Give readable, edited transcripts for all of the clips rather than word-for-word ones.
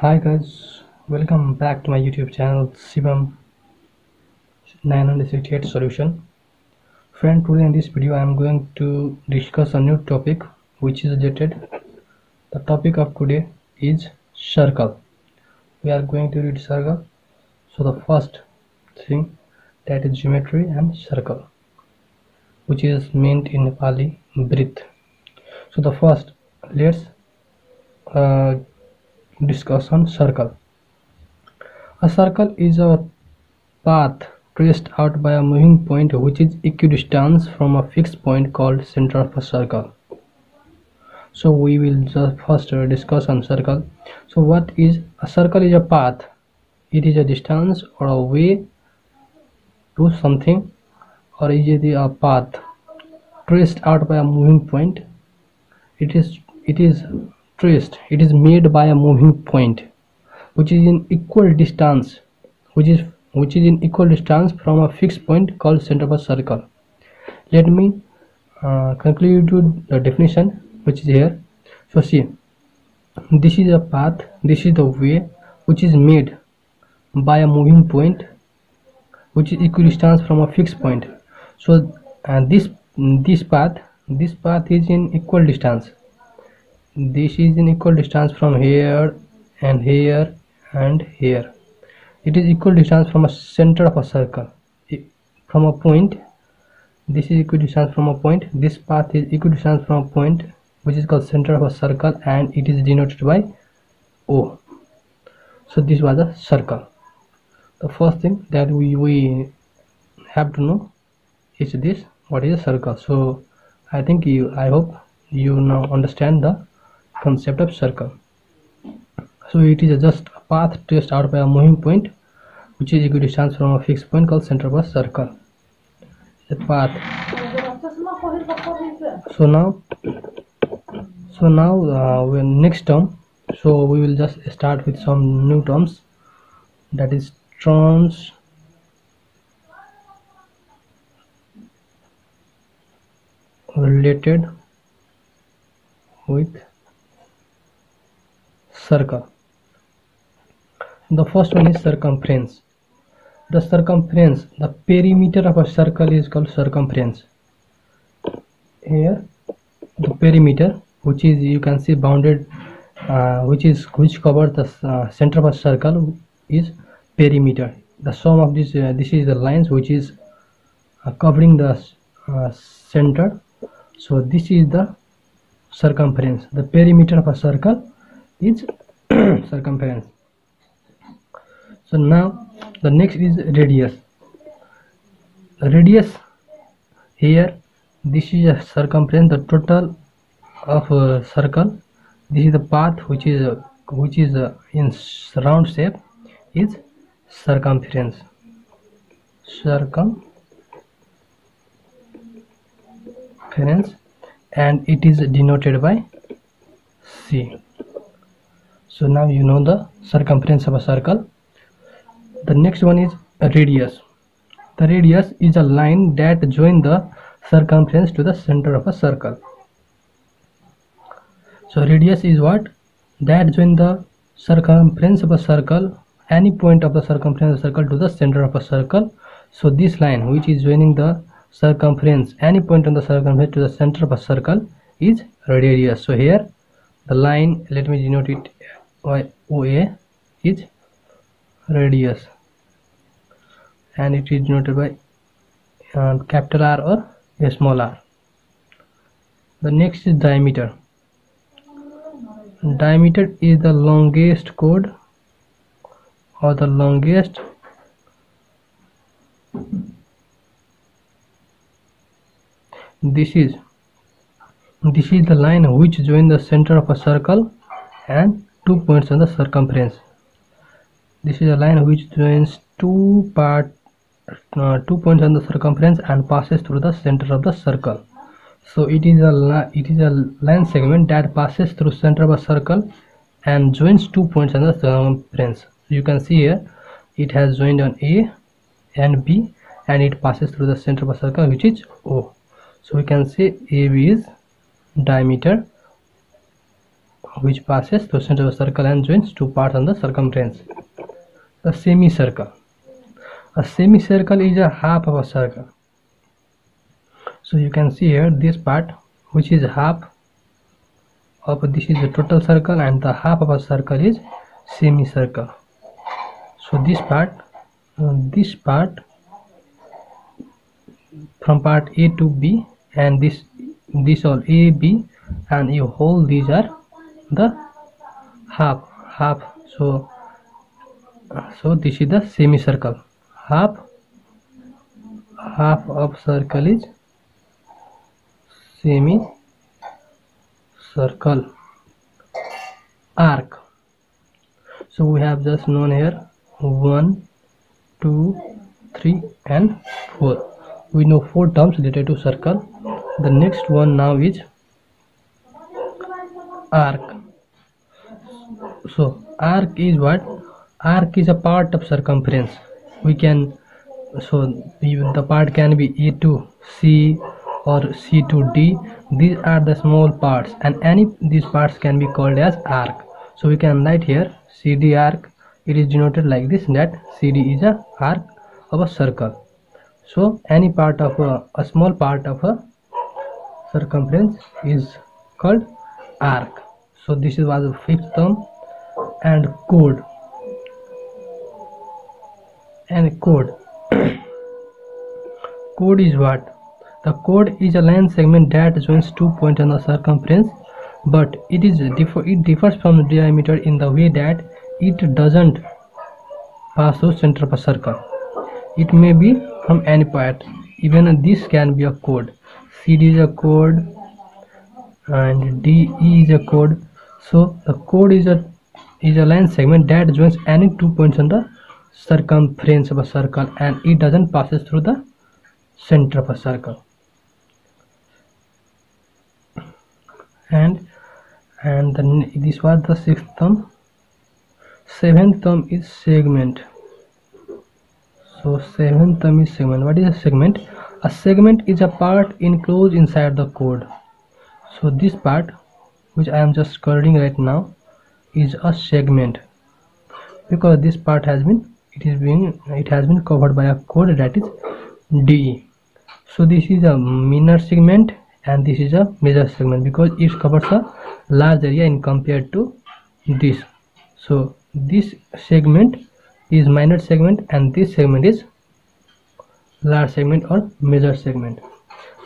Hi guys, welcome back to my YouTube channel Shivam 968 Solution. Friend, today in this video I am going to discuss a new topic which is related. The topic of today is circle. We are going to read circle. So the first thing, that is geometry and circle, which is meant in Nepali breath. So the first, let's uh, discuss on circle. A circle is a path traced out by a moving point which is equidistant from a fixed point called center of a circle. So we will just first discuss on circle. So what is a circle? Is a path. It is a distance or a way to something, or is it a path traced out by a moving point? It is traced. It is made by a moving point which is in equal distance, which is in equal distance from a fixed point called center of a circle. Let me conclude to the definition which is here. So see, this is a path, this is the way which is made by a moving point which is equidistant from a fixed point. So this path is in equal distance. This is in equal distance from here and here and here. It is equal distance from a center of a circle, from a point. This is equidistant from a point. This path is equidistant from a point which is called center of a circle, and it is denoted by O. So this was a circle. The first thing that we have to know is this: what is a circle? So I hope you now understand the concept of circle. So it is just a path traced out by a moving point which is equidistant from a fixed point called center of a circle. The path. So now next term. So we will just start with some new terms, that is terms related with circle. The first one is circumference. The perimeter of a circle is called circumference. Here the perimeter, which is, you can see, bounded, which covers the center of a circle, is perimeter. The sum of this is the lines which is covering the center. So this is the circumference. The perimeter of a circle is circumference. So now the next is radius. Radius, here this is a circumference, the total of a circle. This is the path which is in round shape, is circumference. And it is denoted by C. So now you know the circumference of a circle. The next one is a radius. The radius is a line that joins the circumference to the center of a circle. So radius is what? That joins the circumference of a circle, any point of the circumference of a circle, to the center of a circle. So this line which is joining the circumference, any point on the circumference, to the center of a circle is radius. So here the line, let me denote it by OA, is radius, and it is denoted by capital R or a small r. The next is diameter. Diameter is the longest chord, or the longest this is the line which joins the center of a circle and 2 points on the circumference. This is a line which joins two points on the circumference and passes through the center of the circle. So it is a line segment that passes through center of a circle and joins 2 points on the circumference. You can see here it has joined on A and B, and it passes through the center of a circle which is O. So we can say AB is diameter which passes through the center of a circle and joins two parts on the circumference. The semicircle. A semicircle is a half of a circle. So you can see here this part, which is half of this is a total circle, and the half of a circle is semicircle. So this part from part A to B, and this all A, B, and you whole, these are the half. So this is the semicircle. Half of circle is semicircle. Arc. So we have just known here 1, 2, 3 and 4. We know 4 terms related to circle. The next one now is arc. So arc is what? Arc is a part of circumference. We can, so the part can be A to C or C to D. These are the small parts, and any these parts can be called as arc. So we can write here CD arc. It is denoted like this, that CD is a arc of a circle. So any part of a small part of a circumference is called arc. So this was a fifth term. And chord. Chord is what? The chord is a line segment that joins 2 points on the circumference, but it differs from the diameter in the way that it doesn't pass through center of a circle. It may be from any part. Even this can be a chord. CD is a chord and DE is a chord. So the chord is a line segment that joins any 2 points on the circumference of a circle, and it doesn't passes through the center of a circle. And this was the sixth term. Seventh term is segment. So seventh term is segment. What is a segment? A segment is a part enclosed inside the chord. So this part, which I am just coloring right now, is a segment, because this part has been covered by a chord, that is DE. So this is a minor segment and this is a major segment, because it covers a large area in compared to this. So this segment is minor segment and this segment is large segment or major segment,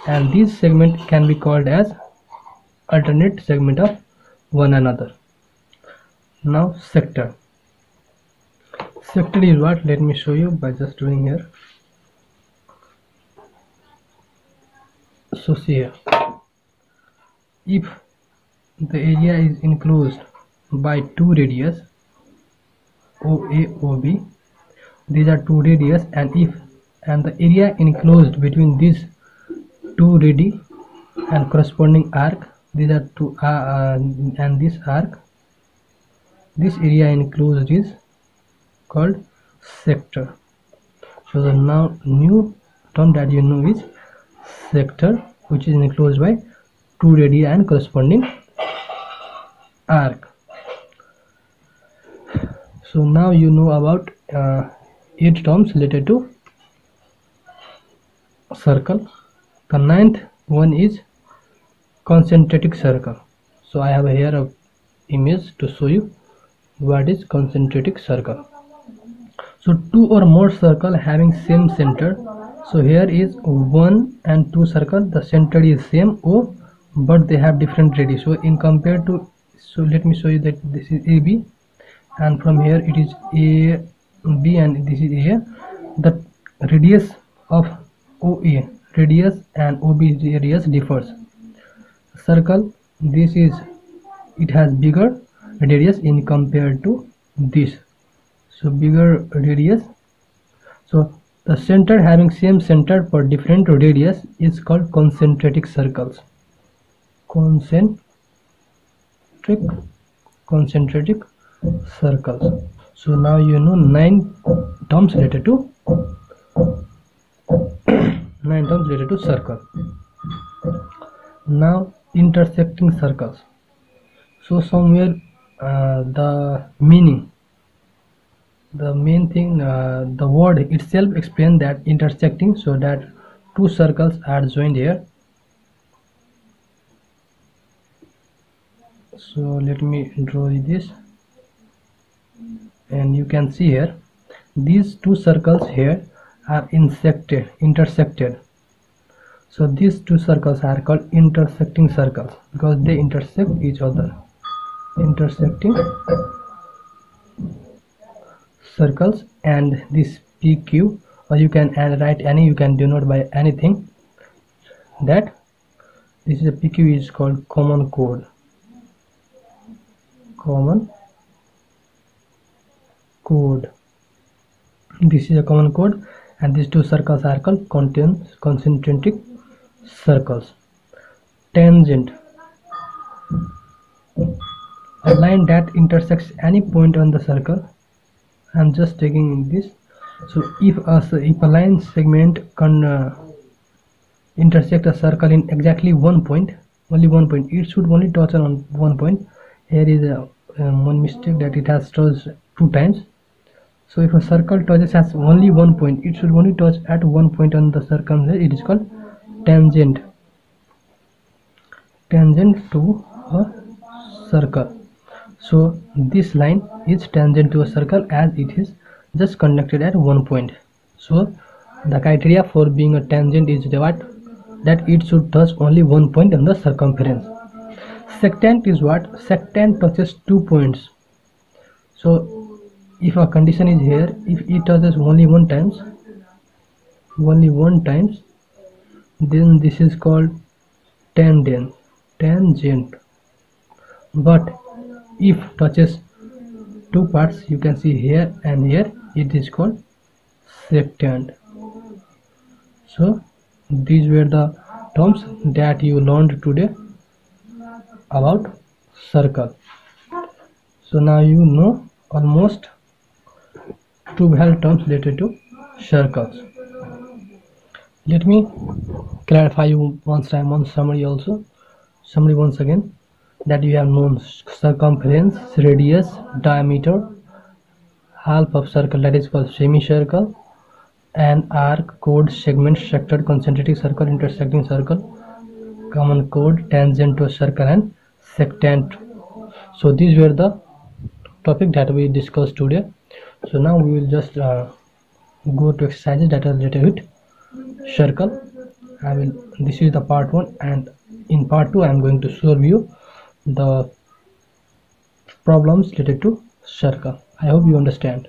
and this segment can be called as alternate segment of one another. Now sector. Sector is what? Let me show you by just doing here. So see here, if the area is enclosed by two radius OA, OB, these are two radius, and the area enclosed between these two radii and corresponding arc, these are two and this arc, this area enclosed is called sector. So the now new term that you know is sector, which is enclosed by two radii and corresponding arc. So now you know about 8 terms related to circle. The ninth one is concentric circle. So I have here a image to show you what is concentric circle. So two or more circle having same center. So here is 1 and 2 circle, the center is same O, but they have different radius. So in compared to, so let me show you that this is AB, and from here it is AB and this is A. The radius of OA radius and OB radius differs. Circle, this is, it has bigger radius in compared to this, so bigger radius. So the center having same center for different radius is called concentric circles. Concentric circles. So now you know 9 terms related to circle. Now intersecting circles. So somewhere the meaning, the main thing, the word itself explains that intersecting, so that two circles are joined here. So let me draw this, and you can see here these two circles here are intersected. So these two circles are called intersecting circles because they intersect each other. Intersecting circles. And this PQ, or you can write any, you can denote by anything, that this is a PQ is called common chord. Common chord. This is a common chord, and these two circles are called concentric circles. Tangent, a line that intersects any point on the circle. I'm just taking this. So if a line segment can intersect a circle in exactly one point, only one point, it should only touch on one point. Here is one mistake, that it has touched two times. So if a circle touches at only one point, it should only touch at one point on the circle. It is called tangent. Tangent to a circle. So this line is tangent to a circle as it is just connected at one point. So the criteria for being a tangent is that it should touch only one point on the circumference. Sectant is what? Sectant touches 2 points. So if a condition is here, if it touches only one times, then this is called tangent. But if touches two parts, you can see here and here, it is called sectant. So these were the terms that you learned today about circle. So now you know almost 12 terms related to circles. Let me clarify you once time on summary also. Summary once again, that you have known circumference, radius, diameter, half of circle, that is called semicircle, and arc, chord, segment, sector, concentric circle, intersecting circle, common chord, tangent to a circle, and sectant. So these were the topic that we discussed today. So now we will just go to exercises that are related with circle. This is the part 1, and in part 2 I am going to solve you the problems related to circle. I hope you understand.